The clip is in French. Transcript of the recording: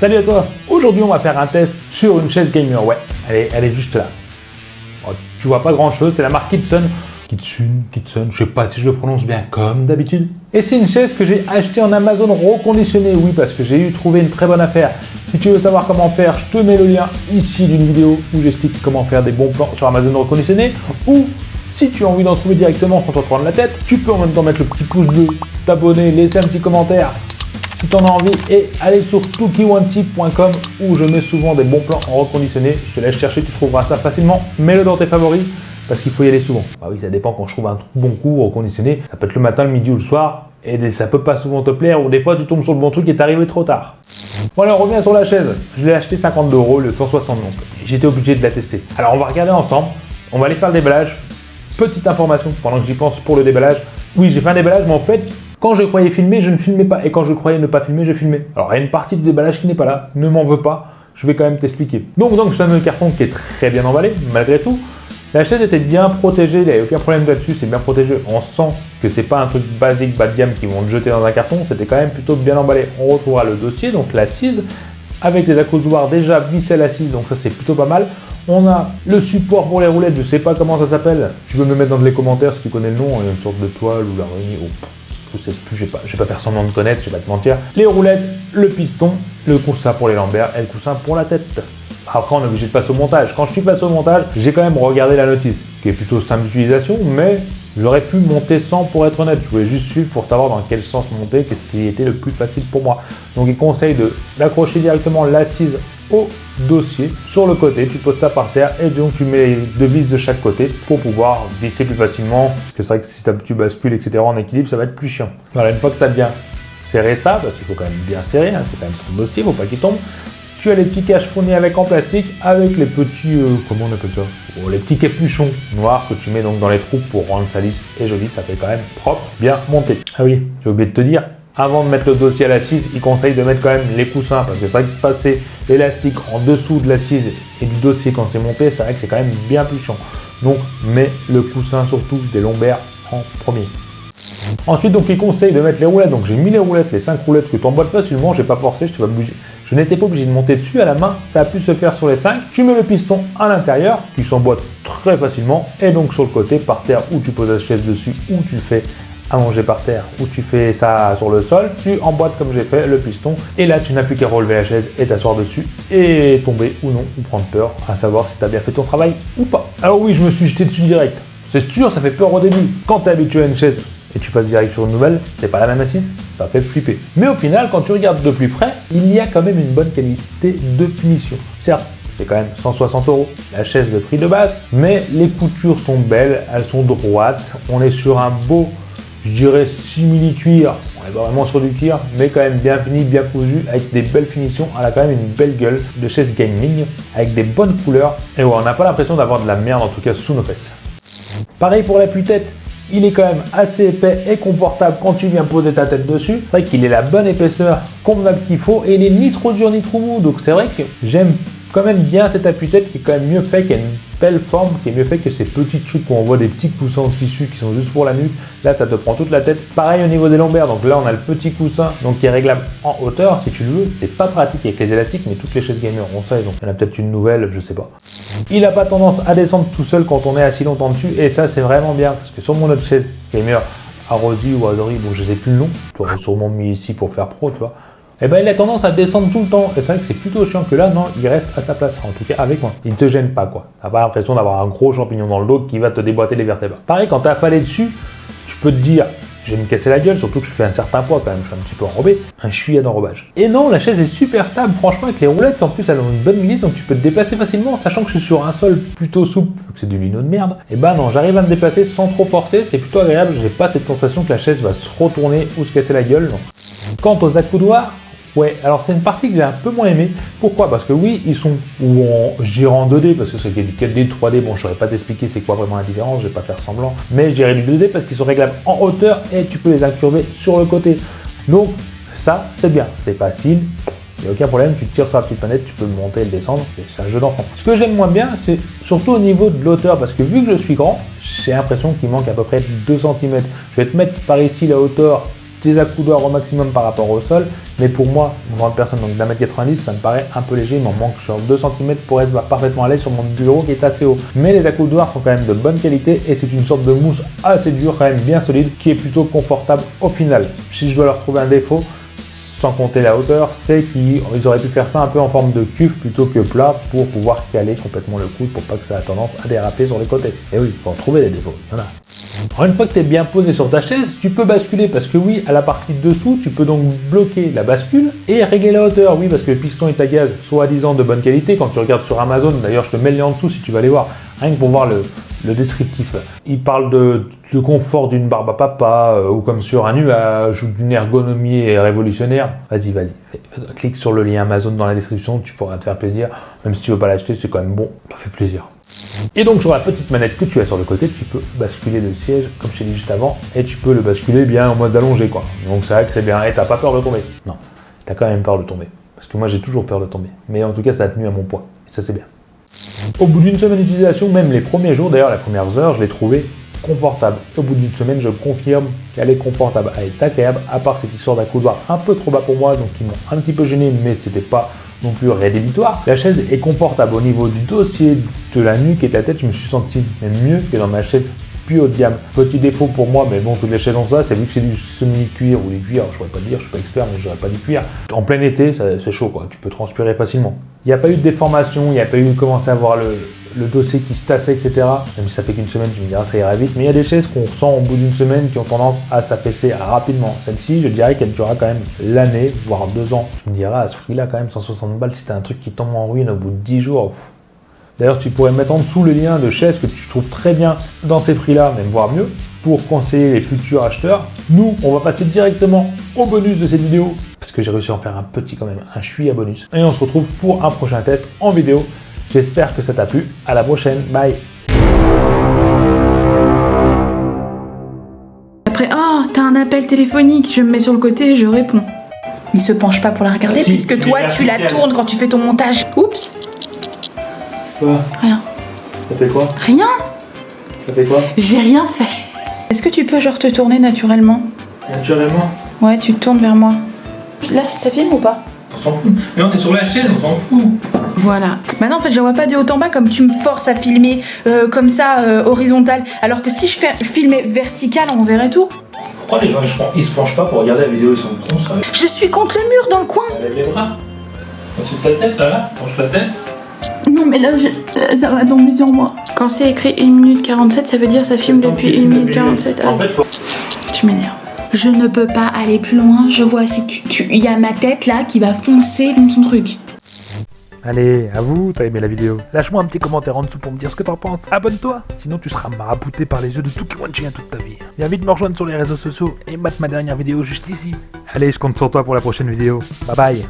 Salut à toi. Aujourd'hui on va faire un test sur une chaise gamer. Ouais, elle est juste là. Bon, tu vois pas grand chose, c'est la marque Kitsun, je sais pas si je le prononce bien comme d'habitude. Et c'est une chaise que j'ai achetée en Amazon reconditionnée, oui, parce que j'ai trouvé une très bonne affaire. Si tu veux savoir comment faire, je te mets le lien ici d'une vidéo où j'explique comment faire des bons plans sur Amazon reconditionné. Ou si tu as envie d'en trouver directement sans te prendre la tête, tu peux en même temps mettre le petit pouce bleu, t'abonner, laisser un petit commentaire si tu en as envie et aller sur tukiwanti.com où je mets souvent des bons plans en reconditionné. Je te laisse chercher, tu trouveras ça facilement. Mets-le dans tes favoris parce qu'il faut y aller souvent. Bah oui, ça dépend quand je trouve un bon coup reconditionné. Ça peut être le matin, le midi ou le soir et ça peut pas souvent te plaire ou des fois tu tombes sur le bon truc et t'es arrivé trop tard. Bon alors on revient sur la chaise. Je l'ai acheté 50 €, le 160 donc j'étais obligé de la tester. Alors on va regarder ensemble. On va aller faire le déballage. Petite information pendant que j'y pense pour le déballage. Oui, j'ai fait un déballage, mais en fait, quand je croyais filmer, je ne filmais pas. Et quand je croyais ne pas filmer, je filmais. Alors, il y a une partie du déballage qui n'est pas là. Ne m'en veux pas. Je vais quand même t'expliquer. Donc, ce fameux carton qui est très bien emballé, malgré tout. La chaise était bien protégée. Il n'y avait aucun problème là-dessus. C'est bien protégé. On sent que c'est pas un truc basique, bas de gamme qu'ils vont te jeter dans un carton. C'était quand même plutôt bien emballé. On retrouvera le dossier, donc l'assise, avec les accoudoirs déjà vissés à l'assise. Donc, ça, c'est plutôt pas mal. On a le support pour les roulettes, je sais pas comment ça s'appelle. Tu peux me mettre dans les commentaires si tu connais le nom, une sorte de toile ou l'araignée. Je sais plus, je vais pas faire semblant de connaître, je vais pas te mentir. Les roulettes, le piston, le coussin pour les lombaires et le coussin pour la tête. Après, on est obligé de passer au montage. Quand je suis passé au montage, j'ai quand même regardé la notice, qui est plutôt simple d'utilisation, mais j'aurais pu monter sans pour être honnête. Je voulais juste suivre pour savoir dans quel sens monter, qu'est-ce qui était le plus facile pour moi. Donc, il conseille d'accrocher directement l'assise au dossier sur le côté, tu poses ça par terre et donc tu mets les deux vis de chaque côté pour pouvoir visser plus facilement, parce que c'est vrai que si tu bascules etc en équilibre ça va être plus chiant. Voilà, une fois que tu as bien serré ça, parce qu'il faut quand même bien serrer, hein, c'est quand même ton dossier, faut pas qu'il tombe, tu as les petits caches fournis avec en plastique avec les petits, comment on appelle ça, les petits capuchons noirs que tu mets donc dans les trous pour rendre ça lisse et joli, ça fait quand même propre, bien monté. Ah oui, j'ai oublié de te dire, avant de mettre le dossier à l'assise, il conseille de mettre quand même les coussins parce que c'est vrai que passer l'élastique en dessous de l'assise et du dossier quand c'est monté, c'est vrai que c'est quand même bien plus chiant. Donc, mets le coussin surtout des lombaires en premier. Ensuite, donc, il conseille de mettre les roulettes. Donc, j'ai mis les roulettes, les 5 roulettes que tu emboîtes facilement. J'ai pas forcé, je n'étais pas obligé de monter dessus à la main. Ça a pu se faire sur les 5. Tu mets le piston à l'intérieur qui s'emboîte très facilement et donc sur le côté, par terre, où tu poses la chaise dessus, où tu fais allongé par terre, où tu fais ça sur le sol, tu emboîtes comme j'ai fait le piston et là tu n'as plus qu'à relever la chaise et t'asseoir dessus et tomber ou non ou prendre peur à savoir si tu as bien fait ton travail ou pas. Alors oui, je me suis jeté dessus direct. C'est sûr, ça fait peur au début. Quand tu es habitué à une chaise et tu passes direct sur une nouvelle, c'est pas la même assise, ça fait flipper. Mais au final, quand tu regardes de plus près, il y a quand même une bonne qualité de finition. Certes, c'est quand même 160 €, la chaise de prix de base, mais les coutures sont belles, elles sont droites, on est sur un beau, je dirais simili cuir, on est vraiment sur du cuir, mais quand même bien fini, bien cousu, avec des belles finitions. Elle a quand même une belle gueule de chaise gaming, avec des bonnes couleurs, et ouais, on n'a pas l'impression d'avoir de la merde en tout cas sous nos fesses. Pareil pour l'appui-tête, il est quand même assez épais et confortable quand tu viens poser ta tête dessus. C'est vrai qu'il est la bonne épaisseur convenable qu'il faut, et il est ni trop dur ni trop mou, donc c'est vrai que j'aime quand même bien cet appui-tête qui est quand même mieux fait, qui a une belle forme, qui est mieux fait que ces petits trucs où on voit des petits coussins de tissu qui sont juste pour la nuque. Là, ça te prend toute la tête. Pareil au niveau des lombaires, donc là, on a le petit coussin donc qui est réglable en hauteur si tu le veux. C'est pas pratique avec les élastiques, mais toutes les chaises gamers ont ça. Donc il y en a peut-être une nouvelle, je sais pas. Il n'a pas tendance à descendre tout seul quand on est assis longtemps dessus, et ça, c'est vraiment bien parce que sur mon autre chaise gamer, Arosy ou Adori, bon, je sais plus le nom, tu aurais sûrement mis ici pour faire pro, tu vois. Et ben il a tendance à descendre tout le temps. Et c'est vrai que c'est plutôt chiant que là, non, il reste à sa place. En tout cas, avec moi. Il ne te gêne pas, quoi. T'as pas l'impression d'avoir un gros champignon dans le dos qui va te déboîter les vertèbres. Pareil, quand t'as affalé dessus, tu peux te dire, je vais me casser la gueule, surtout que je fais un certain poids quand même, je suis un petit peu enrobé, un chouïa d'enrobage. Et non, la chaise est super stable, franchement, avec les roulettes, en plus elles ont une bonne milice, donc tu peux te déplacer facilement, sachant que je suis sur un sol plutôt souple, vu que c'est du lino de merde. Et bah non, j'arrive à me déplacer sans trop forcer, c'est plutôt agréable, j'ai pas cette sensation que la chaise va se retourner ou se casser la gueule. Non. Quant aux accoudoirs, ouais, alors c'est une partie que j'ai un peu moins aimée. Pourquoi? Parce que oui, ils sont, je dirais en 2D, parce que c'est du 4D, 3D, bon je saurais pas t'expliquer c'est quoi vraiment la différence, je vais pas faire semblant, mais je dirais du 2D parce qu'ils sont réglables en hauteur et tu peux les incurver sur le côté. Donc ça, c'est bien, c'est facile, il n'y a aucun problème, tu tires sur la petite manette, tu peux monter et le descendre, c'est un jeu d'enfant. Ce que j'aime moins bien, c'est surtout au niveau de l'hauteur, parce que vu que je suis grand, j'ai l'impression qu'il manque à peu près 2 cm. Je vais te mettre par ici la hauteur tes accoudoirs au maximum par rapport au sol, mais pour moi, une grande personne donc d'1m90, ça me paraît un peu léger, il m'en manque sur 2 cm pour être parfaitement à l'aise sur mon bureau qui est assez haut. Mais les accoudoirs sont quand même de bonne qualité et c'est une sorte de mousse assez dure, quand même bien solide, qui est plutôt confortable au final. Si je dois leur trouver un défaut, sans compter la hauteur, c'est qu'ils auraient pu faire ça un peu en forme de cuve plutôt que plat pour pouvoir caler complètement le coude pour pas que ça ait tendance à déraper sur les côtés. Et oui, il faut en trouver des défauts, il y en a. Alors une fois que tu es bien posé sur ta chaise, tu peux basculer parce que oui, à la partie dessous, tu peux donc bloquer la bascule et régler la hauteur. Oui, parce que le piston est à gaz, soi-disant de bonne qualité. Quand tu regardes sur Amazon, d'ailleurs je te mets le lien en dessous si tu vas aller voir, rien que pour voir le descriptif. Il parle de confort d'une barbe à papa ou comme sur un nuage ou d'une ergonomie révolutionnaire. Vas-y, clique sur le lien Amazon dans la description, tu pourras te faire plaisir. Même si tu veux pas l'acheter, c'est quand même bon, ça fait plaisir. Et donc sur la petite manette que tu as sur le côté, tu peux basculer le siège comme je t'ai dit juste avant et tu peux le basculer bien en mode allongé quoi. Donc c'est vrai que c'est bien et t'as pas peur de tomber. Non, t'as quand même peur de tomber. Parce que moi j'ai toujours peur de tomber. Mais en tout cas ça a tenu à mon poids et ça c'est bien. Au bout d'une semaine d'utilisation, même les premiers jours, d'ailleurs les premières heures, je l'ai trouvé confortable. Au bout d'une semaine, je confirme qu'elle est confortable, elle est agréable, à part cette histoire d'accoudoir un peu trop bas pour moi, donc ils m'ont un petit peu gêné, mais c'était pas non plus rédhibitoire. La chaise est confortable au niveau du dossier, de la nuque et de la tête, je me suis senti même mieux que dans ma chaise plus haut de gamme. Petit défaut pour moi, mais bon, toutes les chaises ont ça, c'est vu que c'est du semi-cuir ou du cuir, je pourrais pas dire, je suis pas expert, mais j'aurais pas du cuir. En plein été, c'est chaud quoi, tu peux transpirer facilement. Il n'y a pas eu de déformation, il n'y a pas eu de commencer à voir le dossier qui se tassait, etc. Même si ça fait qu'une semaine, tu me diras, ça ira vite. Mais il y a des chaises qu'on ressent au bout d'une semaine qui ont tendance à s'affaisser rapidement. Celle-ci, je dirais qu'elle durera quand même l'année, voire 2 ans. Tu me diras, à ce prix-là, quand même, 160 balles, si t'as un truc qui tombe en ruine au bout de 10 jours. D'ailleurs, tu pourrais mettre en dessous le lien de chaises que tu trouves très bien dans ces prix-là, même voire mieux, pour conseiller les futurs acheteurs. Nous, on va passer directement au bonus de cette vidéo, parce que j'ai réussi à en faire un petit quand même, un chouïa bonus. Et on se retrouve pour un prochain test en vidéo. J'espère que ça t'a plu. À la prochaine. Bye. Après, oh, t'as un appel téléphonique. Je me mets sur le côté et je réponds. Il se penche pas pour la regarder Si, puisque toi, tu la tournes quand tu fais ton montage. Oups. Quoi? Rien. Ça fait quoi? Rien. Ça fait quoi? J'ai rien fait. Est-ce que tu peux genre te tourner naturellement? Naturellement? Ouais, tu te tournes vers moi. Là, ça filme ou pas? On s'en fout. Mais on est sur la chaîne, on s'en fout. Voilà. Maintenant, en fait, je la vois pas de haut en bas comme tu me forces à filmer comme ça, horizontal. Alors que si je filmais vertical, on verrait tout. Pourquoi les gens ils se penchent pas pour regarder la vidéo, ils sont cons, ça? Je suis contre le mur dans le coin. Lève les bras. Penche ta tête, là. Penche la tête. Non, mais là, ça va tomber sur moi. Quand c'est écrit 1 minute 47, ça veut dire ça filme depuis 1 minute 47. En fait, faut... Tu m'énerves. Je ne peux pas aller plus loin. Je vois si il y a ma tête là qui va foncer dans son truc. Allez, à vous, t'as aimé la vidéo. Lâche-moi un petit commentaire en dessous pour me dire ce que t'en penses. Abonne-toi, sinon tu seras marabouté par les yeux de tout qui one chien toute ta vie. Viens vite me rejoindre sur les réseaux sociaux et mate ma dernière vidéo juste ici. Allez, je compte sur toi pour la prochaine vidéo. Bye bye.